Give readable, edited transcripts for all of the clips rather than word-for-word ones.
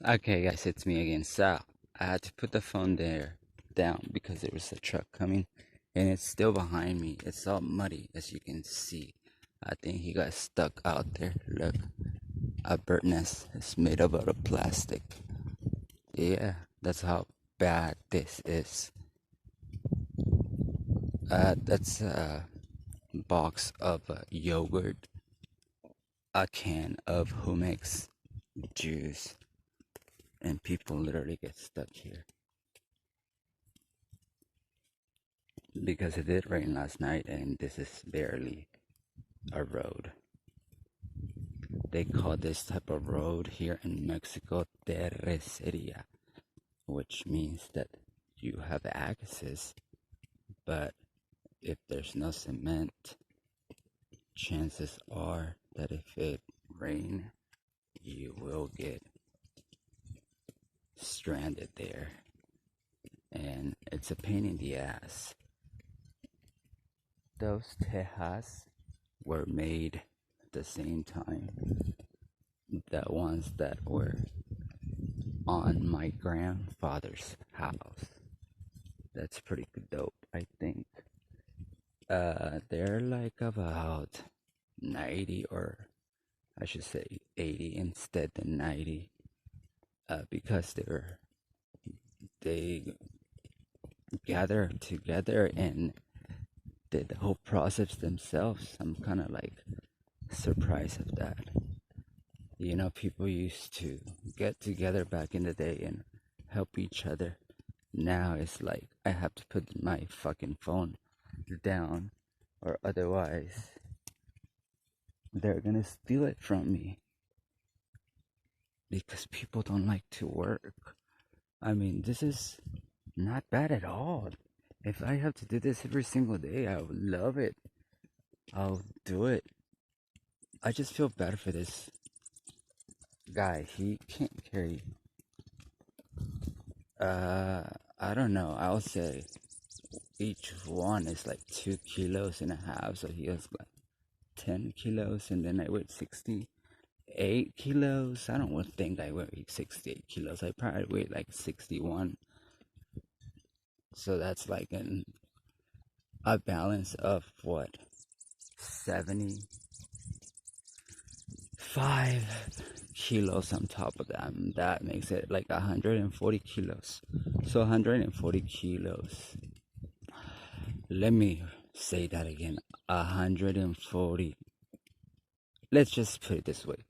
Okay, guys, it's me again. So I had to put the phone down because there was a truck coming, and it's still behind me. It's all muddy, as you can see. I think he got stuck out there. Look, a bird nest is made up out of plastic. Yeah, that's how bad this is. That's a box of yogurt, a can of hummus juice, and people literally get stuck here. Because it did rain last night and this is barely a road. They call this type of road here in Mexico terraceria, which means that you have access, but if there's no cement, chances are that if it rain, you will get stranded there, and it's a pain in the ass. Those tejas were made at the same time, the ones that were on my grandfather's house. That's pretty dope, I think. They're like about 90, or I should say 80 instead than 90, because they gather together and did the whole process themselves. I'm kind of like surprised of that. You know, people used to get together back in the day and help each other. Now it's like I have to put my fucking phone down, or otherwise they're gonna steal it from me, because people don't like to work. I mean, this is not bad at all. If I have to do this every single day, I would love it. I'll do it. I just feel bad for this guy. He can't carry, I don't know, I'll say each one is like 2.5 kilos, so he has like 10 kilos, and then I weighed 68 kilos. I don't think I weighed 68 kilos. I probably weighed like 61. So that's like a balance of what, 75 kilos on top of that. And that makes it like 140 kilos. So 140 kilos. Let me say that again. 140. Let's just put it this way.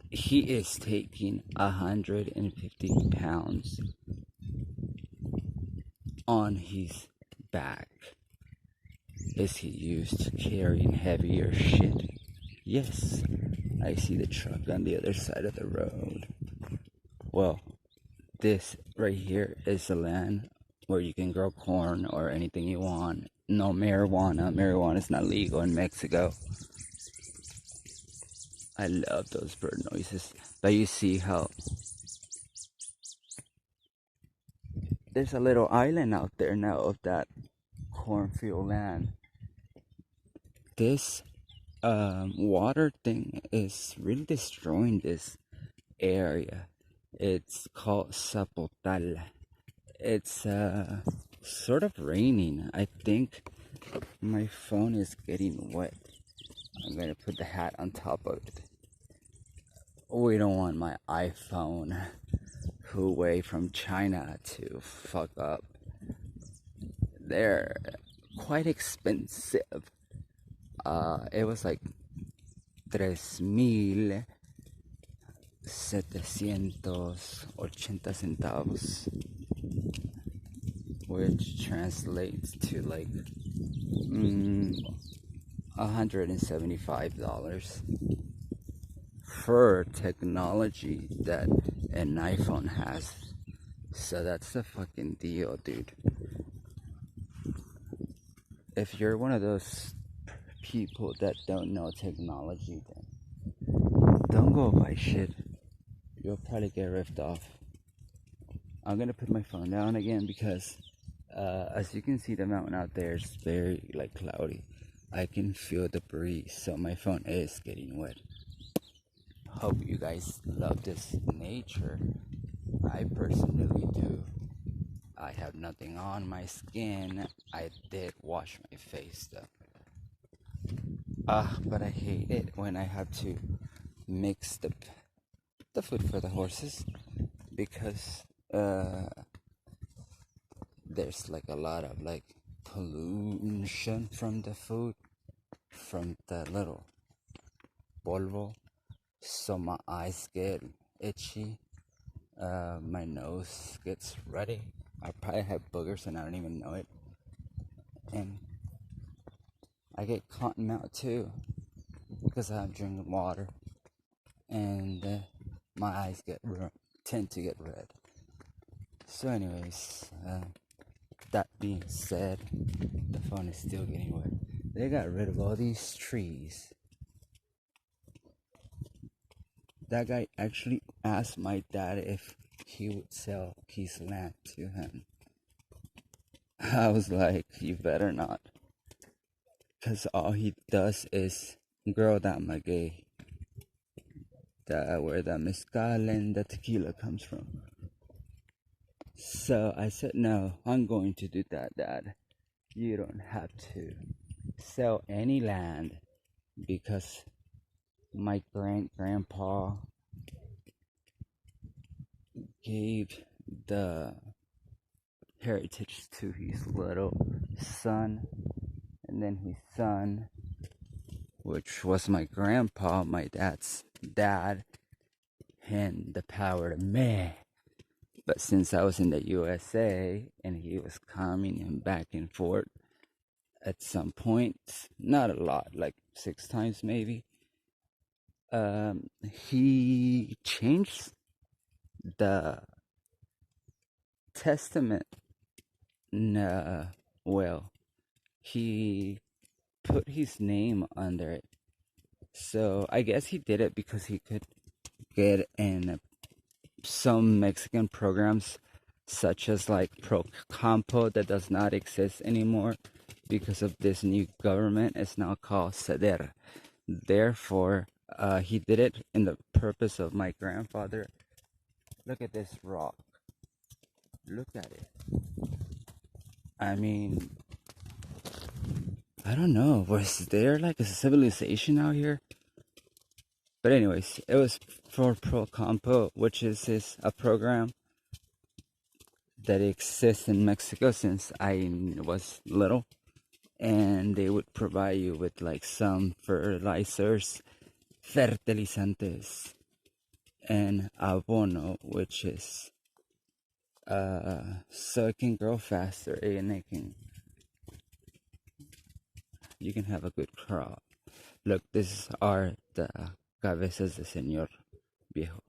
He is taking 150 pounds on his back. Is he used to carrying heavier shit? Yes. I see the truck on the other side of the road. Well, this right here is the land where you can grow corn or anything you want. No marijuana. Marijuana is not legal in Mexico. I love those bird noises. But you see how there's a little island out there now of that cornfield land. This water thing is really destroying this area. It's called Zapotal. It's sort of raining. I think my phone is getting wet. I'm gonna put the hat on top of it. We don't want my iPhone Huawei from China to fuck up. They're quite expensive. It was like 3,780 centavos, which translates to like $175 for technology that an iPhone has. So that's the fucking deal, dude. If you're one of those people that don't know technology, then don't go buy shit. You'll probably get ripped off. I'm gonna put my phone down again because as you can see, the mountain out there is very like cloudy. I can feel the breeze, so my phone is getting wet. hope you guys love this nature. I personally do. I have nothing on my skin. I did wash my face though. But I hate it when I have to mix the food for the horses because there's like a lot of like pollution from the food, from the little polvo. So my eyes get itchy, my nose gets ruddy. I probably have boogers and I don't even know it. And I get cotton mouth too because I'm drinking water, and my eyes tend to get red. So, anyways, that being said, the phone is still getting wet. They got rid of all these trees. That guy actually asked my dad if he would sell his land to him. I was like, you better not. Because all he does is grow that maguey. Where the mezcal and the tequila comes from. So I said, no, I'm going to do that, Dad. You don't have to sell any land because my grandpa gave the heritage to his little son, and then his son, which was my grandpa, my dad's dad, hand the power to me. But since I was in the USA and he was coming and back and forth at some point, not a lot, like 6 times maybe, he changed the testament. Well, he put his name under it. So I guess he did it because he could get in some Mexican programs, such as like Pro Campo, that does not exist anymore because of this new government. It's now called Ceder. Therefore, he did it in the purpose of my grandfather. Look at this rock. Look at it. I mean, I don't know. Was there like a civilization out here? But anyways, it was for Pro Campo, which is a program that exists in Mexico since I was little. And they would provide you with like some fertilizers, fertilizantes, and abono, which is so it can grow faster and you can have a good crop. Look, these are the cabezas de señor viejo.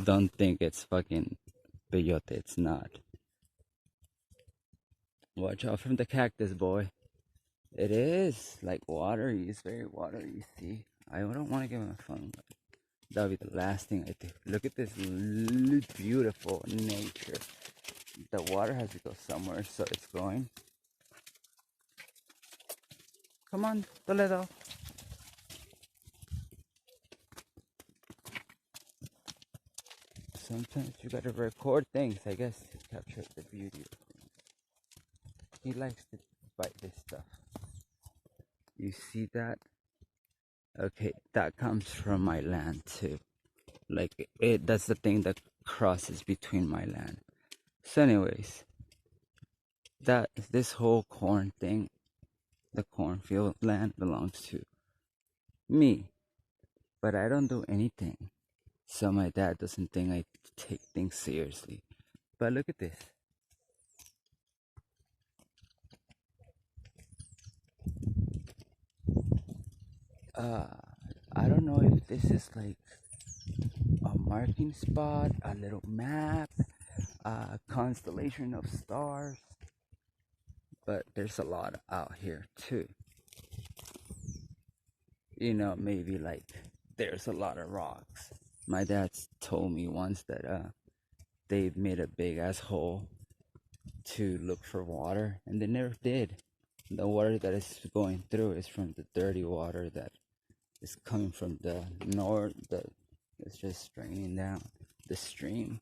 Don't think it's fucking peyote, it's not. Watch out from the cactus, boy. It is like watery, it's very watery, see. I don't want to get my phone, but that'll be the last thing I do. Look at this beautiful nature. The water has to go somewhere, so it's going. Come on, Toledo. Sometimes you gotta record things, I guess, to capture the beauty of things. He likes to bite this stuff. You see that? Okay, that comes from my land too. Like, that's the thing that crosses between my land. So anyways, this whole corn thing, the cornfield land belongs to me. But I don't do anything. So my dad doesn't think I take things seriously. But look at this. I don't know if this is like a marking spot, a little map, a constellation of stars, but there's a lot out here too. You know, maybe like there's a lot of rocks. My dad told me once that they made a big ass hole to look for water, and they never did. The water that is going through is from the dirty water that is coming from the north. It's just draining down the stream.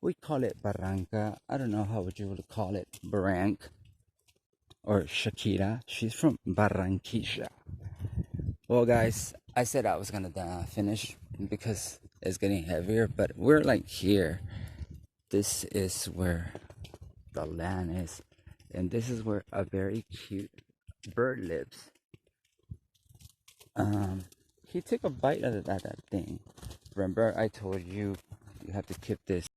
We call it Barranca. I don't know how would you would call it. Barranc or Shakira. She's from Barranquilla. Well, guys, I said I was gonna finish because it's getting heavier, but we're like here. This is where the land is, and this is where a very cute bird lives. He took a bite of that thing. Remember, I told you you have to keep this